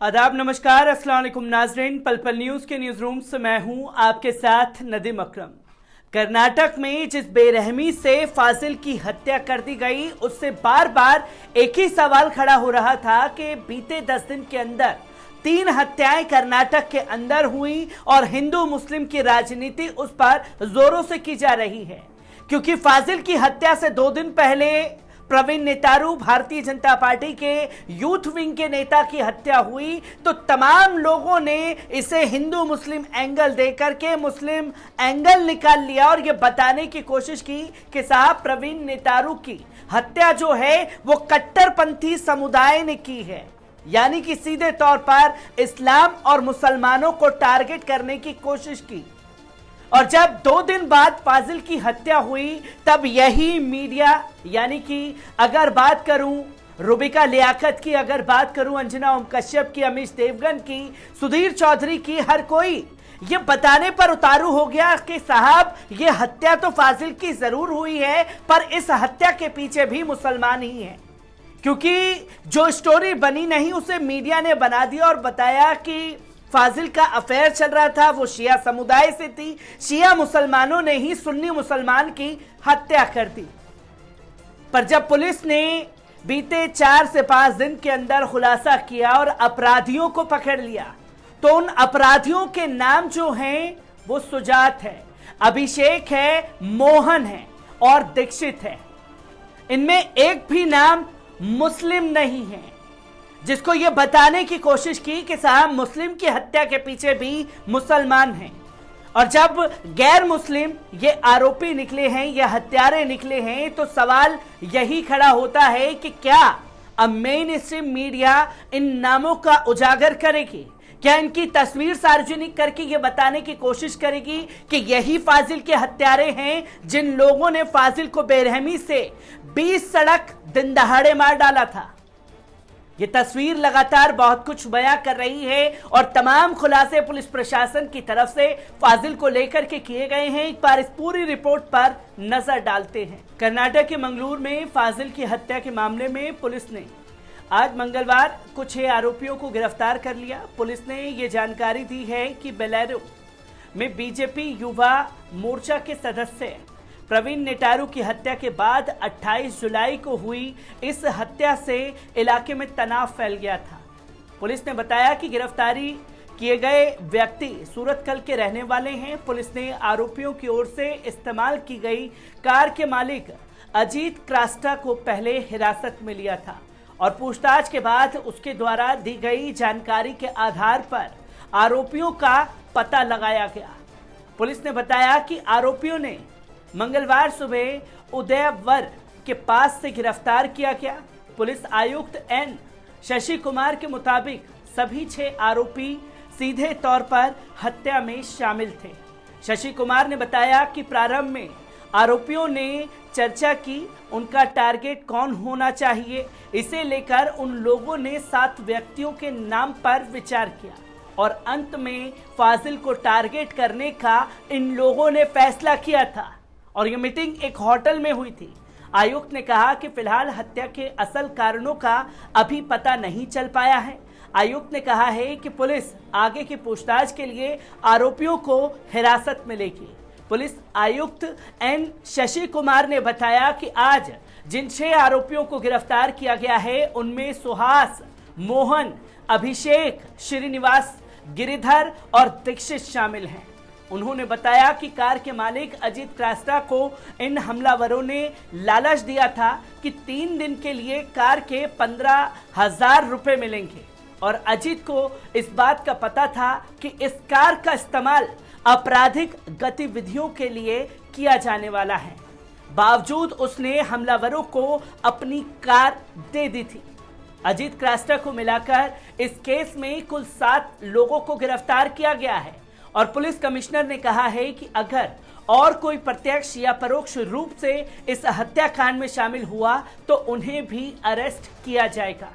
आदाब, नमस्कार, अस्सलाम वालेकुम नाजरीन। पल पल न्यूज के न्यूज रूम से मैं हूं आपके साथ नदीम अकरम। कर्नाटक में जिस बेरहमी से फाजिल की हत्या कर दी गई, उससे बार बार एक ही सवाल खड़ा हो रहा था कि बीते 10 दिन के अंदर 3 हत्याएं कर्नाटक के अंदर हुई और हिंदू मुस्लिम की राजनीति उस पर जोरों से की जा रही है। क्योंकि फाजिल की हत्या से 2 दिन पहले प्रवीण नेतारू, भारतीय जनता पार्टी के यूथ विंग के नेता की हत्या हुई, तो तमाम लोगों ने इसे हिंदू मुस्लिम एंगल देकर के मुस्लिम एंगल निकाल लिया और यह बताने की कोशिश की कि साहब प्रवीण नेतारू की हत्या जो है वो कट्टरपंथी समुदाय ने की है, यानी कि सीधे तौर पर इस्लाम और मुसलमानों को टारगेट करने की कोशिश की। और जब 2 दिन बाद फाजिल की हत्या हुई, तब यही मीडिया, यानी कि अगर बात करूं रुबिका लियाकत की, अगर बात करूं अंजना ओम कश्यप की, अमीश देवगन की, सुधीर चौधरी की, हर कोई ये बताने पर उतारू हो गया कि साहब ये हत्या तो फाजिल की जरूर हुई है, पर इस हत्या के पीछे भी मुसलमान ही हैं। क्योंकि जो स्टोरी बनी नहीं उसे मीडिया ने बना दिया और बताया कि फाजिल का अफेयर चल रहा था, वो शिया समुदाय से थी, शिया मुसलमानों ने ही सुन्नी मुसलमान की हत्या कर दी। पर जब पुलिस ने बीते 4 से 5 दिन के अंदर खुलासा किया और अपराधियों को पकड़ लिया, तो उन अपराधियों के नाम जो हैं वो सुजात है, अभिषेक है, मोहन है और दीक्षित है। इनमें एक भी नाम मुस्लिम नहीं है, जिसको ये बताने की कोशिश की कि साहब मुस्लिम की हत्या के पीछे भी मुसलमान हैं। और जब गैर मुस्लिम ये आरोपी निकले हैं, ये हत्यारे निकले हैं, तो सवाल यही खड़ा होता है कि क्या अब मेन स्ट्रीम मीडिया इन नामों का उजागर करेगी? क्या इनकी तस्वीर सार्वजनिक करके ये बताने की कोशिश करेगी कि यही फाजिल के हत्यारे हैं जिन लोगों ने फाजिल को बेरहमी से 20 सड़क दिन दहाड़े मार डाला था? ये तस्वीर लगातार बहुत कुछ बयां कर रही है और तमाम खुलासे पुलिस प्रशासन की तरफ से फाजिल को लेकर के किए गए हैं। एक बार इस पूरी रिपोर्ट पर नजर डालते हैं। कर्नाटक के मंगलूर में फाजिल की हत्या के मामले में पुलिस ने आज मंगलवार कुछ 6 आरोपियों को गिरफ्तार कर लिया। पुलिस ने ये जानकारी दी है कि बेलारो में बीजेपी युवा मोर्चा के सदस्य प्रवीण नेतारू की हत्या के बाद 28 जुलाई को हुई इस हत्या से इलाके में तनाव फैल गया था। पुलिस ने बताया कि गिरफ्तारी किए गए व्यक्ति सूरतकल के रहने वाले हैं। पुलिस ने आरोपियों की ओर से इस्तेमाल की गई कार के मालिक अजीत क्रास्टा को पहले हिरासत में लिया था और पूछताछ के बाद उसके द्वारा दी गई जानकारी के आधार पर आरोपियों का पता लगाया गया। पुलिस ने बताया कि आरोपियों ने मंगलवार सुबह उदयवर के पास से गिरफ्तार किया गया। पुलिस आयुक्त एन शशि कुमार के मुताबिक सभी 6 आरोपी सीधे तौर पर हत्या में शामिल थे। शशि कुमार ने बताया कि प्रारंभ में आरोपियों ने चर्चा की, उनका टारगेट कौन होना चाहिए, इसे लेकर उन लोगों ने 7 व्यक्तियों के नाम पर विचार किया और अंत में फाजिल को टारगेट करने का इन लोगों ने फैसला किया था। और यह मीटिंग एक होटल में हुई थी। आयुक्त ने कहा कि फिलहाल हत्या के असल कारणों का अभी पता नहीं चल पाया है। आयुक्त ने कहा है कि पुलिस आगे की पूछताछ के लिए आरोपियों को हिरासत में लेगी। पुलिस आयुक्त एन शशि कुमार ने बताया कि आज जिन 6 आरोपियों को गिरफ्तार किया गया है, उनमें सुहास, मोहन, अभिषेक, श्रीनिवास, गिरिधर और दीक्षित शामिल हैं। उन्होंने बताया कि कार के मालिक अजीत क्रास्टा को इन हमलावरों ने लालच दिया था कि 3 दिन के लिए कार के 15,000 रुपए मिलेंगे और अजीत को इस बात का पता था कि इस कार का इस्तेमाल आपराधिक गतिविधियों के लिए किया जाने वाला है। बावजूद उसने हमलावरों को अपनी कार दे दी थी। अजीत क्रास्टा को मिलाकर इस केस में कुल 7 लोगों को गिरफ्तार किया गया है और पुलिस कमिश्नर ने कहा है कि अगर और कोई प्रत्यक्ष या परोक्ष रूप से इस हत्याकांड में शामिल हुआ तो उन्हें भी अरेस्ट किया जाएगा।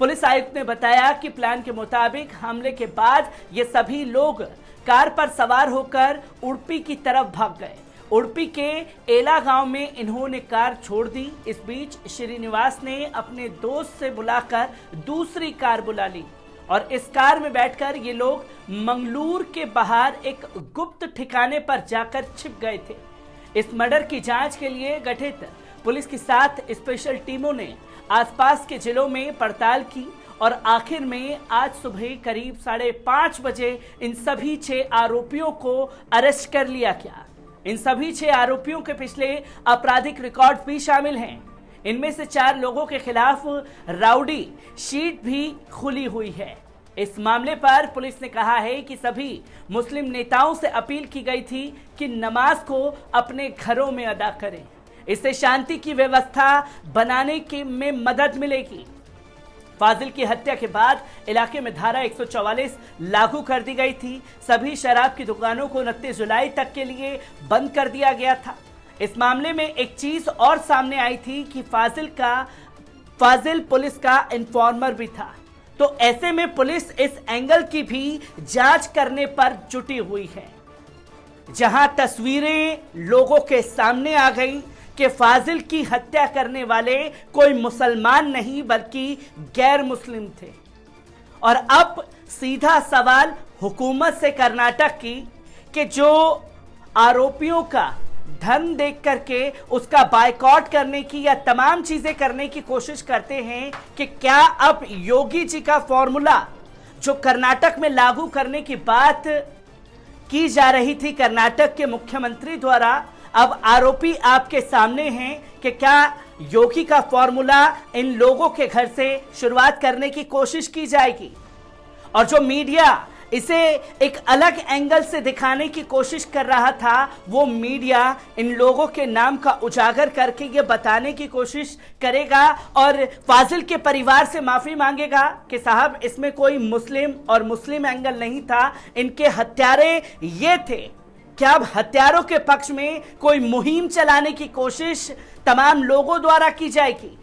पुलिस आयुक्त ने बताया कि प्लान के मुताबिक हमले के बाद ये सभी लोग कार पर सवार होकर उड़पी की तरफ भाग गए। उड़पी के एला गांव में इन्होंने कार छोड़ दी। इस बीच श्रीनिवास ने अपने दोस्त से बुलाकर दूसरी कार बुला ली और इस कार में बैठकर ये लोग मंगलूर के बाहर एक गुप्त ठिकाने पर जाकर छिप गए थे। इस मर्डर की जांच के लिए गठित पुलिस की 7 स्पेशल टीमों ने आसपास के जिलों में पड़ताल की और आखिर में आज सुबह करीब 5:30 बजे इन सभी 6 आरोपियों को अरेस्ट कर लिया गया। इन सभी 6 आरोपियों के पिछले आपराधिक रिकॉर्ड भी शामिल हैं। इनमें से 4 लोगों के खिलाफ राउडी शीट भी खुली हुई है। इस मामले पर पुलिस ने कहा है कि सभी मुस्लिम नेताओं से अपील की गई थी कि नमाज को अपने घरों में अदा करें। इससे शांति की व्यवस्था बनाने में मदद मिलेगी। फाजिल की हत्या के बाद इलाके में धारा 144 लागू कर दी गई थी। सभी शराब की दुकानों को 29 जुलाई तक के लिए बंद कर दिया गया था। इस मामले में एक चीज और सामने आई थी कि फाजिल पुलिस का इन्फॉर्मर भी था। तो ऐसे में पुलिस इस एंगल की भी जांच करने पर जुटी हुई है, जहां तस्वीरें लोगों के सामने आ गई कि फाजिल की हत्या करने वाले कोई मुसलमान नहीं बल्कि गैर मुस्लिम थे। और अब सीधा सवाल हुकूमत से कर्नाटक की कि जो आरोपियों का धर्म देख करके उसका बायकॉट करने की या तमाम चीजें करने की कोशिश करते हैं, कि क्या अब योगी जी का फॉर्मूला जो कर्नाटक में लागू करने की बात की जा रही थी कर्नाटक के मुख्यमंत्री द्वारा, अब आरोपी आपके सामने हैं कि क्या योगी का फॉर्मूला इन लोगों के घर से शुरुआत करने की कोशिश की जाएगी। और जो मीडिया इसे एक अलग एंगल से दिखाने की कोशिश कर रहा था, वो मीडिया इन लोगों के नाम का उजागर करके ये बताने की कोशिश करेगा और फाजिल के परिवार से माफी मांगेगा कि साहब इसमें कोई मुस्लिम और मुस्लिम एंगल नहीं था, इनके हत्यारे ये थे। क्या अब हत्यारों के पक्ष में कोई मुहिम चलाने की कोशिश तमाम लोगों द्वारा की जाएगी?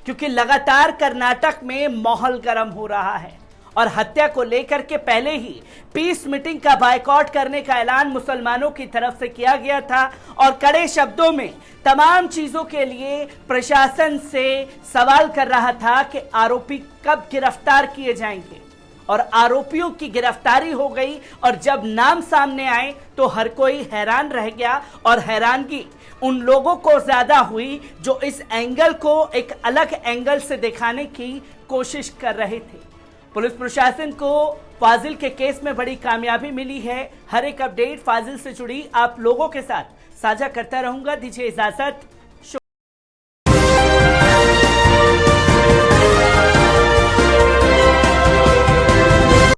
क्योंकि लगातार कर्नाटक में माहौल गर्म हो रहा है और हत्या को लेकर के पहले ही पीस मीटिंग का बायकॉट करने का ऐलान मुसलमानों की तरफ से किया गया था और कड़े शब्दों में तमाम चीजों के लिए प्रशासन से सवाल कर रहा था कि आरोपी कब गिरफ्तार किए जाएंगे। और आरोपियों की गिरफ्तारी हो गई और जब नाम सामने आए तो हर कोई हैरान रह गया और हैरानगी उन लोगों को ज्यादा हुई जो इस एंगल को एक अलग एंगल से दिखाने की कोशिश कर रहे थे। पुलिस प्रशासन को फाजिल के केस में बड़ी कामयाबी मिली है। हर एक अपडेट फाजिल से जुड़ी आप लोगों के साथ साझा करता रहूंगा। दीजिए इजाजत।